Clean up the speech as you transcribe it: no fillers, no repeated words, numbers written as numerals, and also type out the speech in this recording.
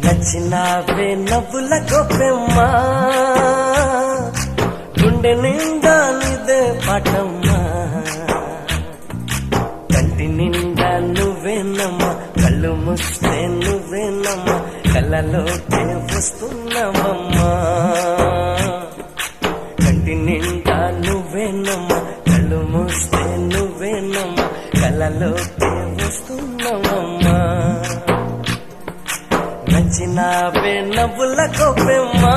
నచ్చినావే నవ్వుల గొప్పెమ్మా, గుండె నిండా నీదే పాటమ్మా. కంటి నిండా నువ్వేనమ్మా, కళ్ళు మూస్తే నువ్వేనమ్మా, కళ్ళలోకే వస్తున్నావమ్మా. కంటి నిండా నువ్వేనమ్మా, కళ్ళు మూస్తే నువ్వేనమ్మా, కళ్ళలోకే వస్తున్నావమ్మా. నచ్చినావే నవ్వుల గొప్పెమ్మా.